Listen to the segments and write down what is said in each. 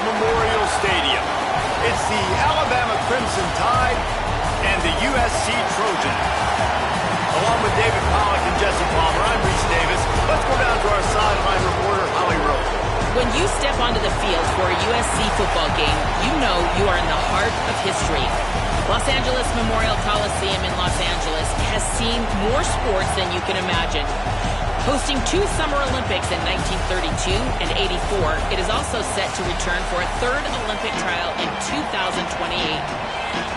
Memorial Stadium. It's the Alabama Crimson Tide and the USC Trojans. Along with David Pollack and Jesse Palmer, I'm Reese Davis. Let's go down to our sideline reporter, Holly Rose. When you step onto the field for a USC football game, you know you are in the heart of history. Los Angeles Memorial Coliseum in Los Angeles has seen more sports than you can imagine. Hosting 2 Summer Olympics in 1932 and 84, it is also set to return for a 3rd Olympic trial in 2028.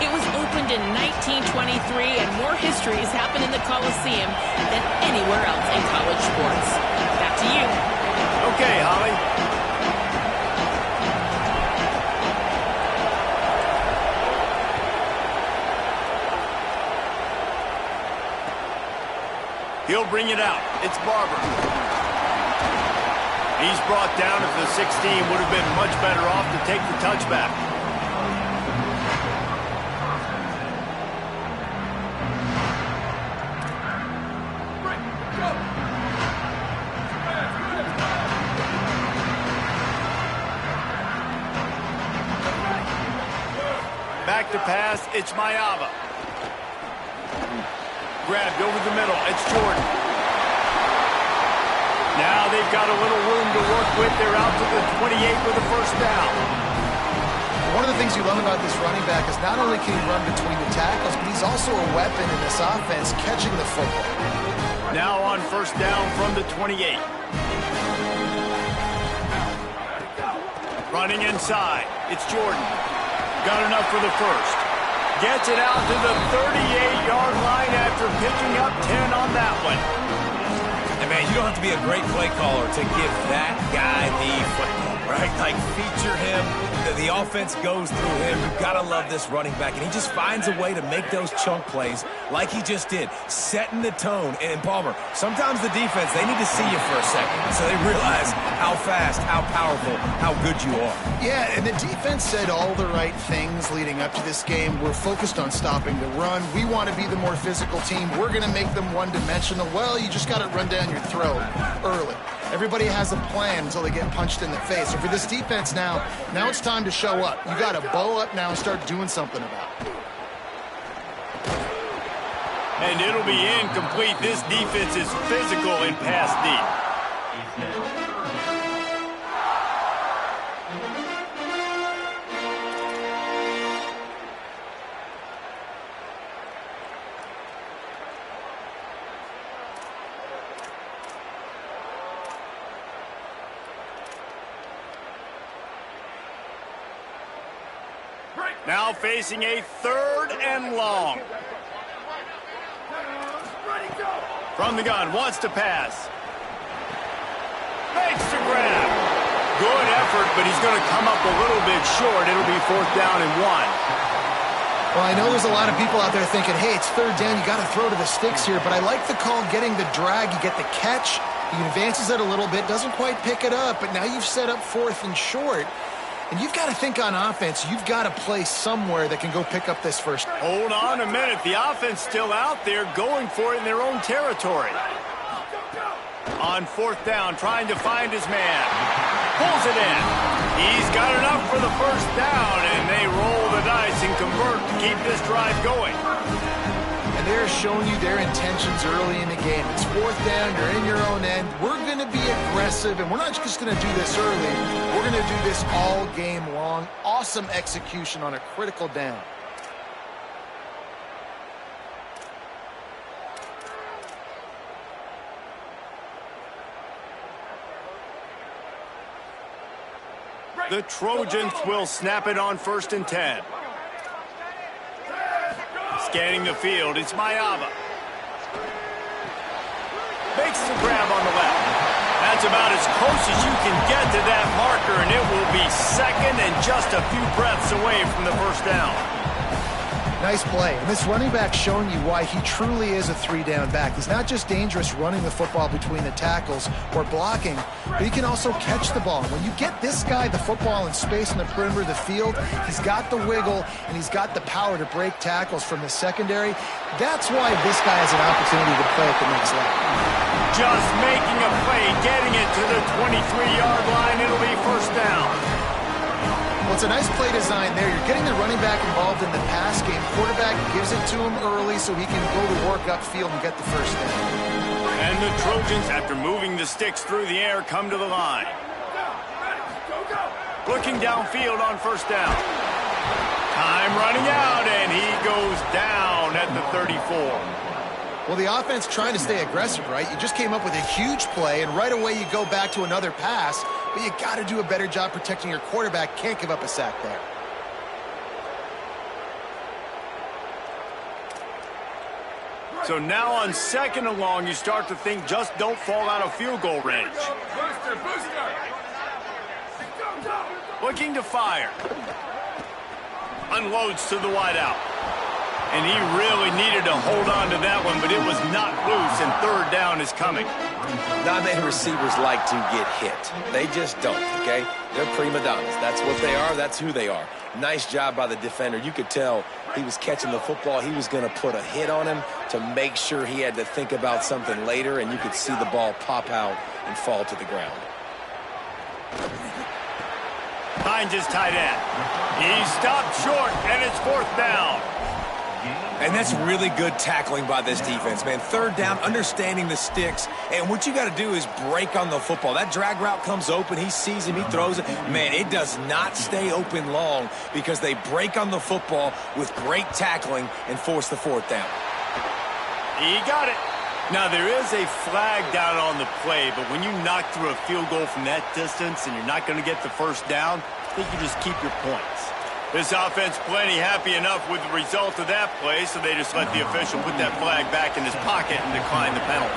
It was opened in 1923, and more history has happened in the Coliseum than anywhere else in college sports. Back to you. Okay, Holly. He'll bring it out. It's Barber. He's brought down at the 16. Would have been much better off to take the touchback. Back to pass. It's Mayava. Grabbed over the middle. It's Jordan. Now they've got a little room to work with. They're out to the 28 with a first down. One of the things you love about this running back is not only can he run between the tackles, but he's also a weapon in this offense catching the football. Now on first down from the 28. Running inside. It's Jordan. Got enough for the first. Gets it out to the 38-yard line after picking up 10 on that one. And, man, you don't have to be a great play caller to give that guy the football, right? Like, feature him. The offense goes through him. You've got to love this running back. And he just finds a way to make those chunk plays like he just did, setting the tone. And, Palmer, sometimes the defense, they need to see you for a second so they realize how fast, how powerful, how good you are. Yeah, and the defense said all the right things leading up to this game. We're focused on stopping the run. We want to be the more physical team. We're going to make them one-dimensional. Well, you just got to run down your throat early. Everybody has a plan until they get punched in the face. So for this defense now it's time to show up. You got to bow up now and start doing something about it. And it'll be incomplete. This defense is physical in pass deep. Now facing a 3rd and long. From the gun, wants to pass. Makes the grab. Good effort, but he's going to come up a little bit short. It'll be 4th down and 1. Well, I know there's a lot of people out there thinking, hey, it's 3rd down, you got to throw to the sticks here, but I like the call getting the drag. You get the catch, he advances it a little bit, doesn't quite pick it up, but now you've set up 4th and short. And you've got to think on offense, you've got to play somewhere that can go pick up this first. Hold on a minute. The offense still out there going for it in their own territory. On 4th down, trying to find his man. Pulls it in. He's got enough for the first down, and they roll the dice and convert to keep this drive going. And they're showing you their intentions early in the game. It's 4th down, you're in your own end. We're going to be aggressive, and we're not just going to do this early. We're going to do this all game long. Awesome execution on a critical down. The Trojans will snap it on 1st and 10. Scanning the field, it's Mayava. Makes the grab on the left. That's about as close as you can get to that marker, and it will be 2nd and just a few breaths away from the first down. Nice play. And this running back showing you why he truly is a 3-down back. He's not just dangerous running the football between the tackles or blocking, but he can also catch the ball. When you get this guy the football in space in the perimeter of the field, he's got the wiggle and he's got the power to break tackles from the secondary. That's why this guy has an opportunity to play at the next level. Just making a play, getting it to the 23-yard line. It'll be first down. Well, it's a nice play design there. You're getting the running back involved in the pass game. Quarterback gives it to him early so he can go to work upfield and get the first down. And the Trojans, after moving the sticks through the air, come to the line. Looking downfield on first down. Time running out, and he goes down at the 34. Well, the offense trying to stay aggressive, right? You just came up with a huge play, and right away you go back to another pass, but you got to do a better job protecting your quarterback. Can't give up a sack there. So now on second and long, you start to think just don't fall out of field goal range. Looking to fire. Unloads to the wideout. And he really needed to hold on to that one, but it was not loose, and third down is coming. Not many receivers like to get hit. They just don't, okay? They're prima donnas. That's what they are. That's who they are. Nice job by the defender. You could tell he was catching the football. He was going to put a hit on him to make sure he had to think about something later, and you could see the ball pop out and fall to the ground. Finds his tight end. He stopped short, and it's fourth down. And that's really good tackling by this defense, man. Third down, understanding the sticks. And what you got to do is break on the football. That drag route comes open. He sees him. He throws it. Man, it does not stay open long because they break on the football with great tackling and force the fourth down. He got it. Now, there is a flag down on the play, but when you knock through a field goal from that distance and you're not going to get the first down, I think you just keep your points. This offense plenty happy enough with the result of that play, so they just let the official put that flag back in his pocket and decline the penalty.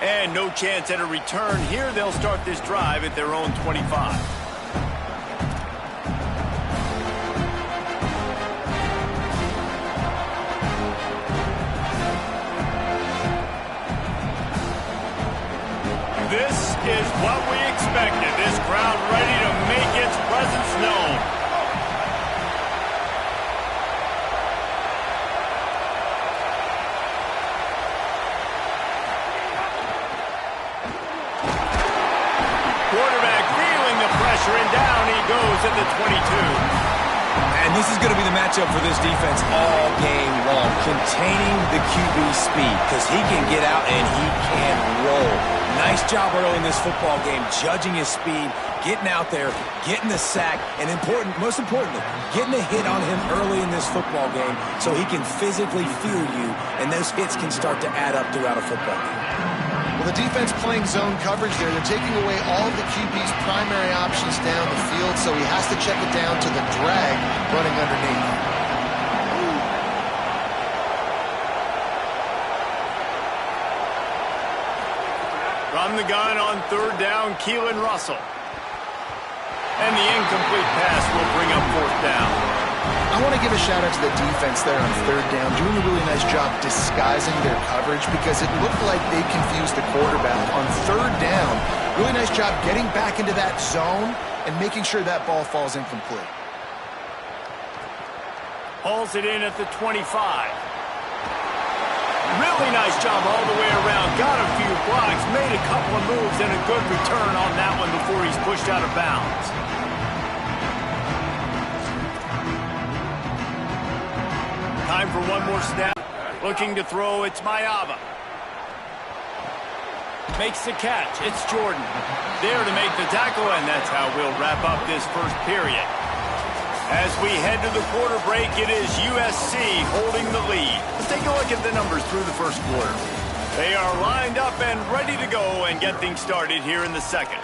And no chance at a return here. They'll start this drive at their own 25. This is what we expected. This crowd ready to make its presence known. Quarterback feeling the pressure, and down he goes at the 22. And this is going to be the matchup for this defense all game long, containing the QB speed, because he can get out and he can roll. Nice job early in this football game, judging his speed, getting out there, getting the sack, and most importantly, getting a hit on him early in this football game so he can physically feel you, and those hits can start to add up throughout a football game. Well, the defense playing zone coverage there. They're taking away all of the QB's primary options down the field, so he has to check it down to the drag running underneath. From the gun on third down, Keelan Russell. And the incomplete pass will bring up fourth down. I want to give a shout out to the defense there on third down, doing a really nice job disguising their coverage because it looked like they confused the quarterback on third down. Really nice job getting back into that zone and making sure that ball falls incomplete. Hauls it in at the 25. Really nice job all the way around. Got a few blocks, made a couple of moves, and a good return on that one before he's pushed out of bounds. Time for one more snap. Looking to throw, it's Mayava. Makes the catch, it's Jordan. There to make the tackle, and that's how we'll wrap up this first period. As we head to the quarter break, it is USC holding the lead. Let's take a look at the numbers through the first quarter. They are lined up and ready to go and get things started here in the second.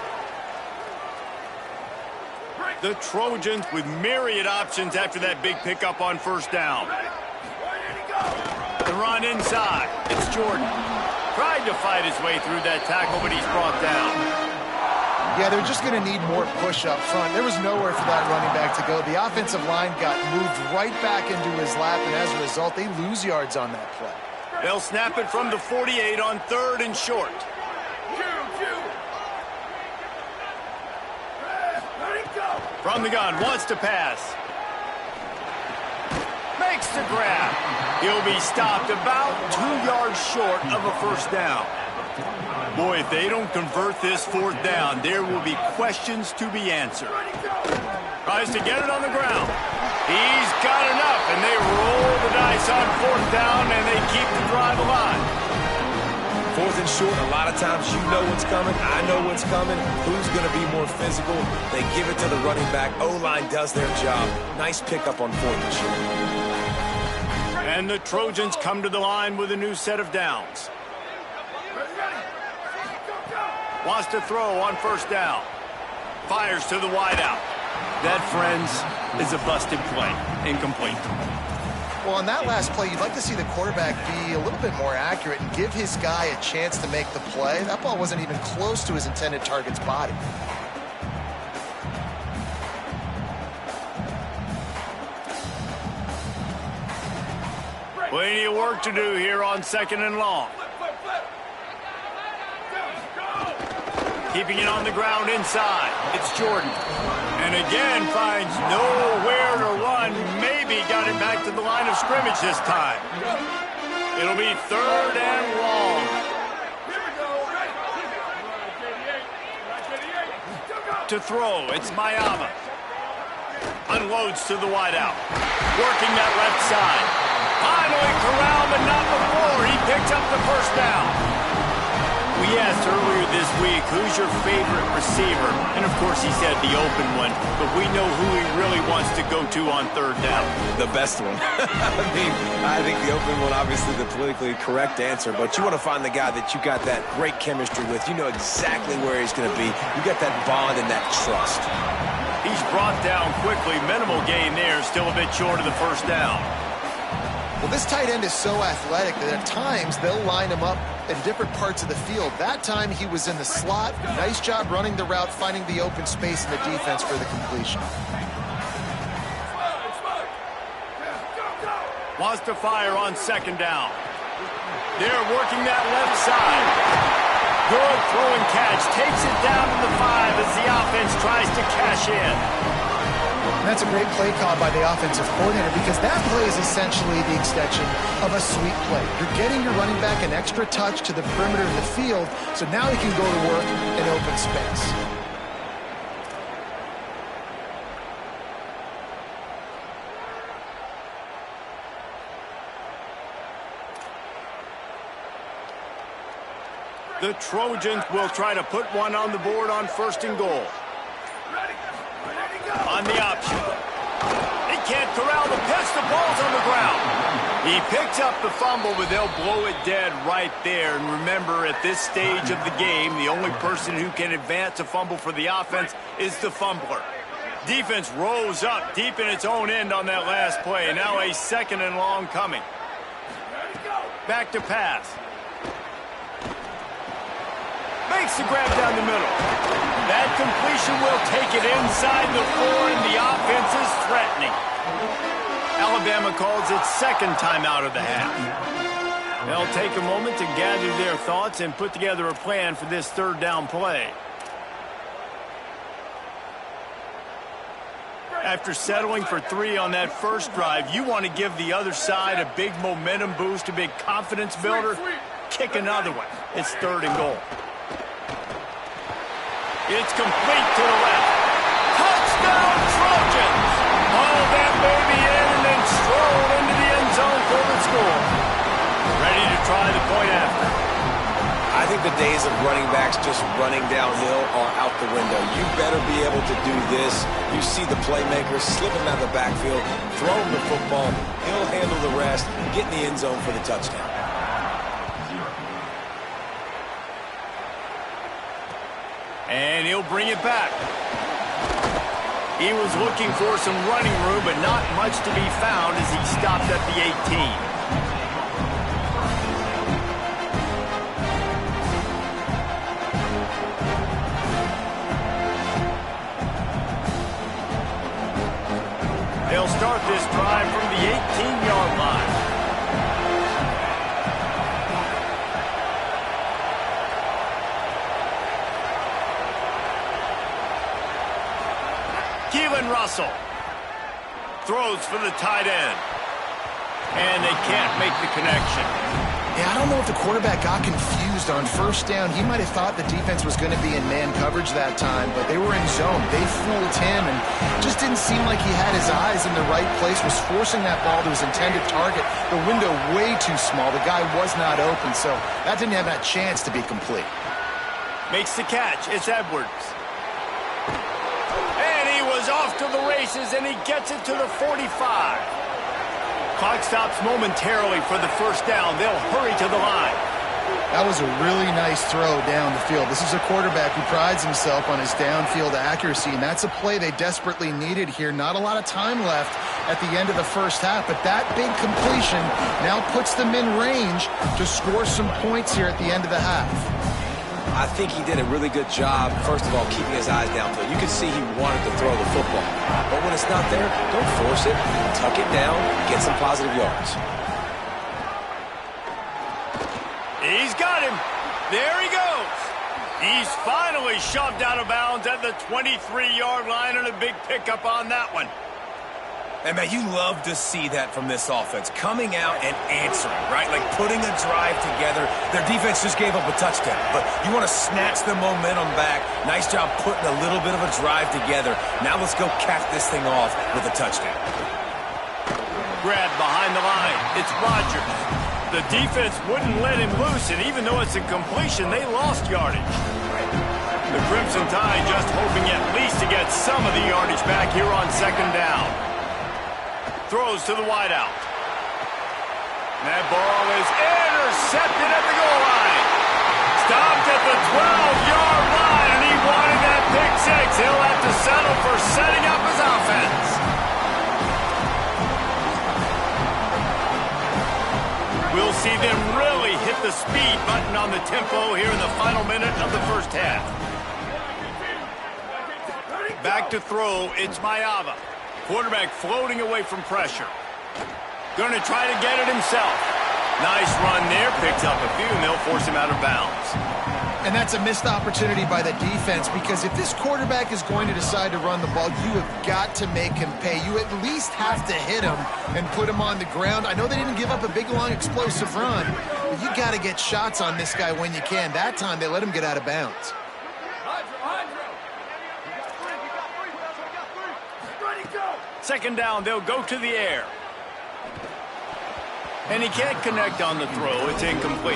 The Trojans with myriad options after that big pickup on first down. The run inside. It's Jordan. Tried to fight his way through that tackle, but he's brought down. Yeah, they're just going to need more push up front. There was nowhere for that running back to go. The offensive line got moved right back into his lap, and as a result, they lose yards on that play. They'll snap it from the 48 on third and short. From the gun, wants to pass. Makes the grab. He'll be stopped about 2 yards short of a first down. Boy, if they don't convert this fourth down, there will be questions to be answered. Tries to get it on the ground. He's got enough, and they roll the dice on fourth down, and they keep the drive alive. Fourth and short, a lot of times you know what's coming. I know what's coming. Who's going to be more physical? They give it to the running back. O-line does their job. Nice pickup on fourth and short. And the Trojans come to the line with a new set of downs. Wants to throw on first down. Fires to the wideout. That, friends, is a busted play. Incomplete. Well, on that last play, you'd like to see the quarterback be a little bit more accurate and give his guy a chance to make the play. That ball wasn't even close to his intended target's body. Plenty of work to do here on second and long. Keeping it on the ground inside. It's Jordan. And again finds nowhere to run. Maybe got it back to the line of scrimmage this time. It'll be third and long. To throw, it's Mayama. Unloads to the wideout. Working that left side. Finally corralled, but not before. He picked up the first down. We asked earlier this week, who's your favorite receiver? And, of course, he said the open one. But we know who he really wants to go to on third down. The best one. I think the open one, obviously the politically correct answer. But you want to find the guy that you got that great chemistry with. You know exactly where he's going to be. You got that bond and that trust. He's brought down quickly. Minimal gain there. Still a bit short of the first down. Well, this tight end is so athletic that at times they'll line him up in different parts of the field. That time he was in the slot. Nice job running the route, finding the open space in the defense for the completion. Wants to fire on second down. They're working that left side. Good throwing catch. Takes it down to the 5 as the offense tries to cash in. That's a great play call by the offensive coordinator because that play is essentially the extension of a sweep play. You're getting your running back an extra touch to the perimeter of the field, so now he can go to work in open space. The Trojans will try to put one on the board on first and goal. On the option. They can't corral the pitch. The ball's on the ground. He picks up the fumble, but they'll blow it dead right there. And remember, at this stage of the game, the only person who can advance a fumble for the offense is the fumbler. Defense rose up deep in its own end on that last play. Now a second and long coming. Back to pass. Makes the grab down the middle. That completion will take it inside the 4, and the offense is threatening. Alabama calls its second timeout of the half. They'll take a moment to gather their thoughts and put together a plan for this third down play. After settling for 3 on that first drive, you want to give the other side a big momentum boost, a big confidence builder. Kick another one. It's third and goal. It's complete to the left. Touchdown, Trojans! Haul that baby in and then stroll into the end zone for the score. Ready to try the point after. I think the days of running backs just running downhill are out the window. You better be able to do this. You see the playmaker slipping out of the backfield, throw him the football, he'll handle the rest, get in the end zone for the touchdown. And he'll bring it back. He was looking for some running room, but not much to be found as he stopped at the 18. They'll start this drive from the 18-yard line. Russell throws for the tight end, and they can't make the connection. Yeah, I don't know if the quarterback got confused on first down. He might have thought the defense was going to be in man coverage that time, but they were in zone. They fooled him, and just didn't seem like he had his eyes in the right place, was forcing that ball to his intended target. The window way too small. The guy was not open, so that didn't have that chance to be complete. Makes the catch. It's Edwards. And he was off to the races, and he gets it to the 45. Clock stops momentarily for the first down. They'll hurry to the line. That was a really nice throw down the field. This is a quarterback who prides himself on his downfield accuracy, and that's a play they desperately needed here. Not a lot of time left at the end of the first half, but that big completion now puts them in range to score some points here at the end of the half. I think he did a really good job, first of all, keeping his eyes downfield. You could see he wanted to throw the football. But when it's not there, don't force it. Tuck it down, get some positive yards. He's got him. There he goes. He's finally shoved out of bounds at the 23-yard line, and a big pickup on that one. And, man, you love to see that from this offense, coming out and answering, right? Like putting a drive together. Their defense just gave up a touchdown, but you want to snatch the momentum back. Nice job putting a little bit of a drive together. Now let's go cap this thing off with a touchdown. Grab behind the line. It's Rodgers. The defense wouldn't let him loose, and even though it's a completion, they lost yardage. The Crimson Tide just hoping at least to get some of the yardage back here on second down. Throws to the wideout. That ball is intercepted at the goal line. Stopped at the 12-yard line, and he wanted that pick six. He'll have to settle for setting up his offense. We'll see them really hit the speed button on the tempo here in the final minute of the first half. Back to throw, it's Mayava. Quarterback floating away from pressure. Going to try to get it himself. Nice run there. Picks up a few, and they'll force him out of bounds. And that's a missed opportunity by the defense, because if this quarterback is going to decide to run the ball, you have got to make him pay. You at least have to hit him and put him on the ground. I know they didn't give up a big, long, explosive run, but you got to get shots on this guy when you can. That time, they let him get out of bounds. Second down, they'll go to the air. And he can't connect on the throw. It's incomplete.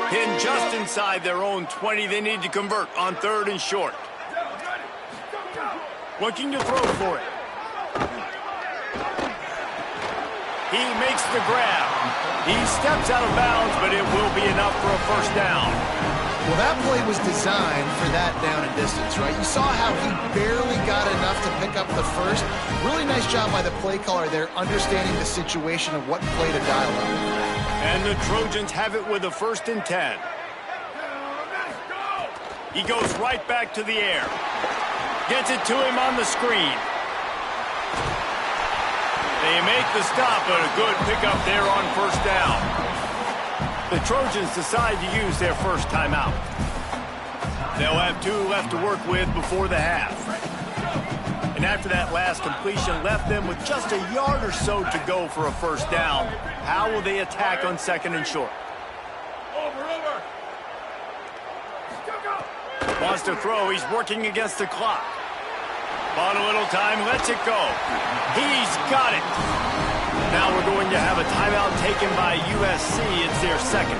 Hidden just inside their own 20. They need to convert on third and short. Looking to throw for it. He makes the grab. He steps out of bounds, but it will be enough for a first down. Well, that play was designed for that down and distance, right? You saw how he barely got enough to pick up the first. Really nice job by the play caller there, understanding the situation of what play to dial up. And the Trojans have it with a 1st and 10. He goes right back to the air. Gets it to him on the screen. They make the stop, but a good pickup there on first down. The Trojans decide to use their first timeout. They'll have 2 left to work with before the half. And after that last completion left them with just a yard or so to go for a first down. How will they attack on second and short? Wants to throw. He's working against the clock. On a little time, lets it go. He's got it. Now we're going to have a timeout taken by USC. It's their second.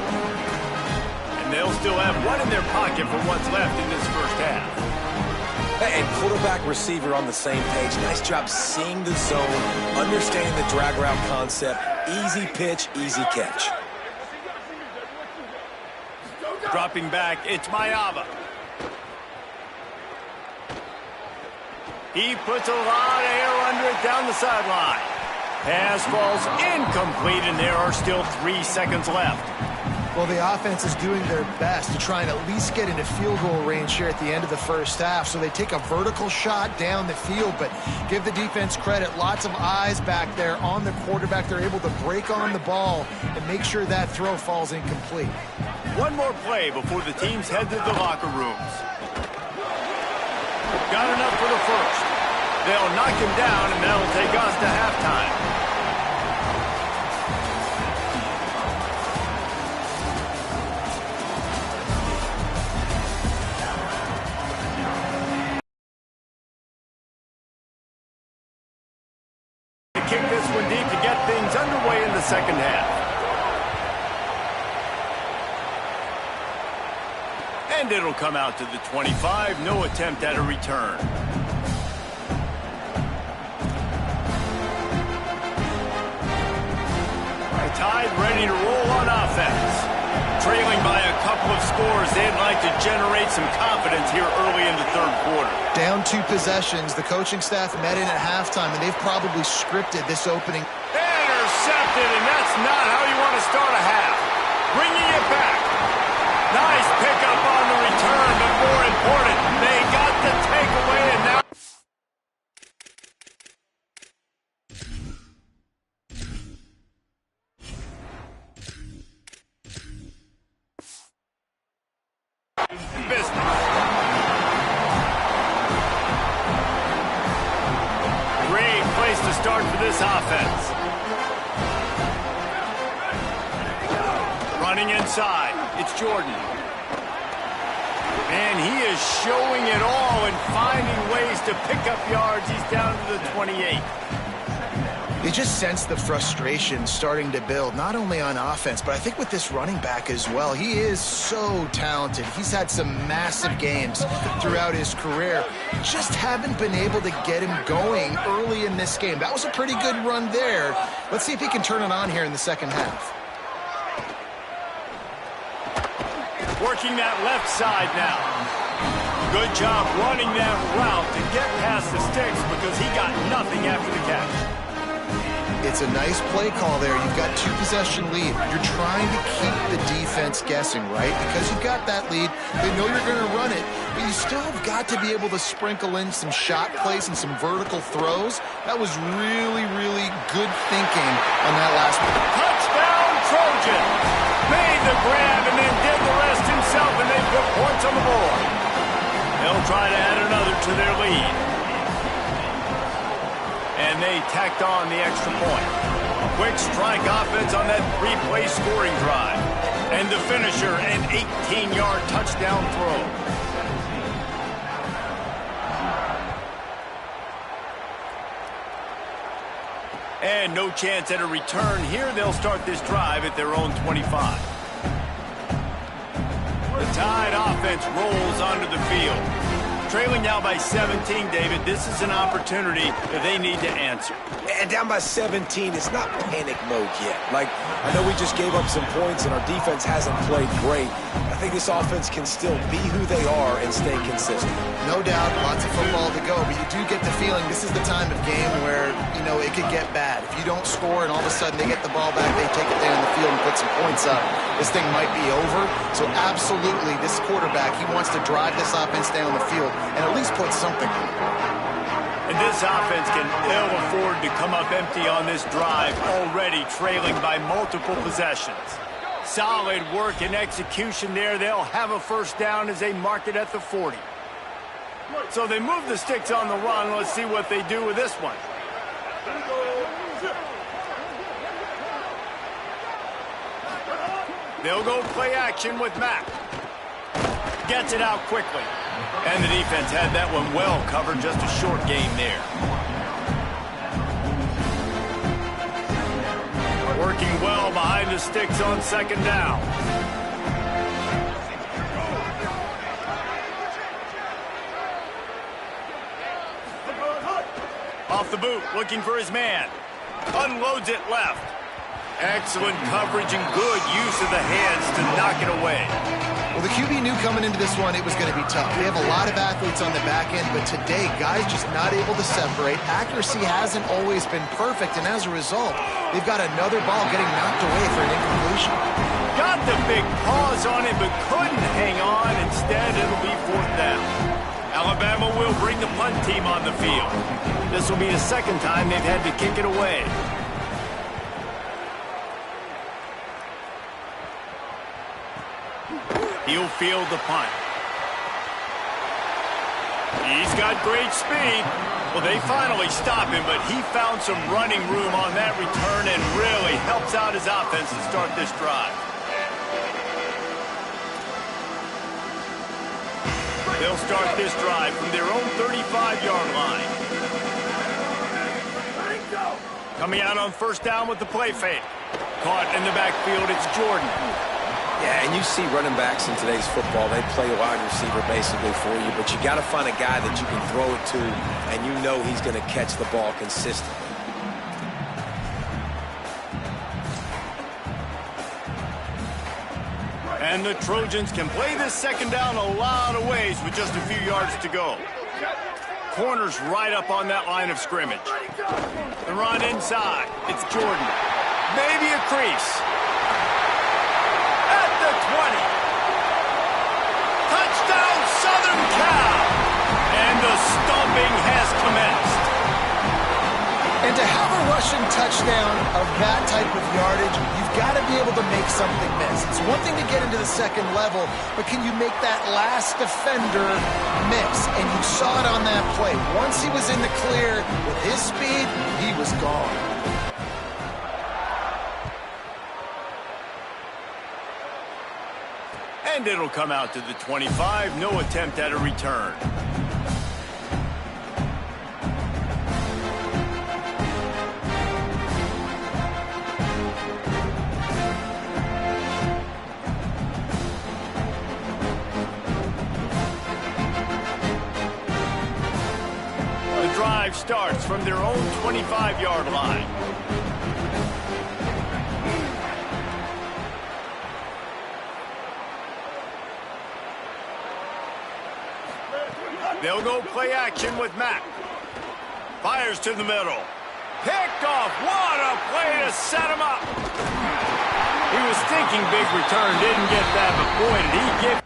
And they'll still have one in their pocket for what's left in this first half. And quarterback, receiver on the same page. Nice job seeing the zone, understanding the drag route concept. Easy pitch, easy catch. Dropping back, it's Mayava. He puts a lot of air under it down the sideline. Pass falls incomplete, and there are still 3 seconds left. Well, the offense is doing their best to try and at least get into field goal range here at the end of the first half. So they take a vertical shot down the field, but give the defense credit. Lots of eyes back there on the quarterback. They're able to break on the ball and make sure that throw falls incomplete. One more play before the teams head to the locker rooms. Got enough for the first. They'll knock him down, and that'll take us to halftime. Kick this one deep to get things underway in the second half. And it'll come out to the 25. No attempt at a return. Tide ready to roll on offense. Trailing by a couple of scores, they'd like to generate some confidence here early in the third quarter. Down 2 possessions, the coaching staff met in at halftime, and they've probably scripted this opening. Intercepted, and that's not how you want to start a half. Bringing it back. Nice pickup on the return, but more important, they got the takeaway, and now... business. Great place to start for this offense. Running inside, it's Jordan. And he is showing it all and finding ways to pick up yards. He's down to the 28. You just sense the frustration starting to build, not only on offense, but I think with this running back as well. He is so talented. He's had some massive games throughout his career. Just haven't been able to get him going early in this game. That was a pretty good run there. Let's see if he can turn it on here in the second half. Working that left side now. Good job running that route to get past the sticks because he got nothing after the catch. It's a nice play call there. You've got 2 possession lead. You're trying to keep the defense guessing, right? Because you've got that lead. They know you're going to run it, but you still have got to be able to sprinkle in some shot plays and some vertical throws. That was really, really good thinking on that last one. Touchdown, Trojan! Made the grab and then did the rest himself, and they put points on the board. They'll try to add another to their lead. And they tacked on the extra point. Quick strike offense on that 3-play scoring drive. And the finisher, an 18-yard touchdown throw. And no chance at a return here. They'll start this drive at their own 25. The Tide offense rolls onto the field. Trailing now by 17, David. This is an opportunity that they need to answer. And down by 17, it's not panic mode yet. Like, I know we just gave up some points and our defense hasn't played great. I think this offense can still be who they are and stay consistent. No doubt, lots of football to go, but you do get the feeling this is the time of game where, you know, it could get bad. If you don't score and all of a sudden they get the ball back, they take it down the field and put some points up, this thing might be over. So absolutely, this quarterback, he wants to drive this offense down the field and at least put something on it. And this offense can ill afford to come up empty on this drive, already trailing by multiple possessions. Solid work and execution there. They'll have a first down as they mark it at the 40. So they move the sticks on the run. Let's see what they do with this one. They'll go play action with Mack. Gets it out quickly. And the defense had that one well covered. Just a short game there. Working well behind the sticks on second down. Off the boot, looking for his man. Unloads it left. Excellent coverage and good use of the hands to knock it away. Well, the QB knew coming into this one it was going to be tough. They have a lot of athletes on the back end, but today, guys just not able to separate. Accuracy hasn't always been perfect, and as a result, they've got another ball getting knocked away for an incompletion. Got the big paws on it, but couldn't hang on. Instead, it'll be 4th down. Alabama will bring the punt team on the field. This will be the second time they've had to kick it away. He'll field the punt. He's got great speed. Well, they finally stop him, but he found some running room on that return and really helps out his offense to start this drive. They'll start this drive from their own 35-yard line. Coming out on first down with the play fake. Caught in the backfield, it's Jordan. Yeah, and you see running backs in today's football, they play wide receiver basically for you, but you got to find a guy that you can throw it to, and you know he's going to catch the ball consistently. And the Trojans can play this second down a lot of ways with just a few yards to go. Corner's right up on that line of scrimmage. The run inside. It's Jordan. Maybe a crease. At the 20. Touchdown, Southern Cal. And the stomping has commenced. And to have a rushing touchdown of that type of yardage, you've got to be able to make something miss. It's one thing to get into the second level, but can you make that last defender miss? And you saw it on that play. Once he was in the clear with his speed, he was gone. And it'll come out to the 25. No attempt at a return. Drive starts from their own 25-yard line. They'll go play action with Mack. Fires to the middle. Picked off. What a play to set him up. He was thinking big return, didn't get that, but boy, did he get...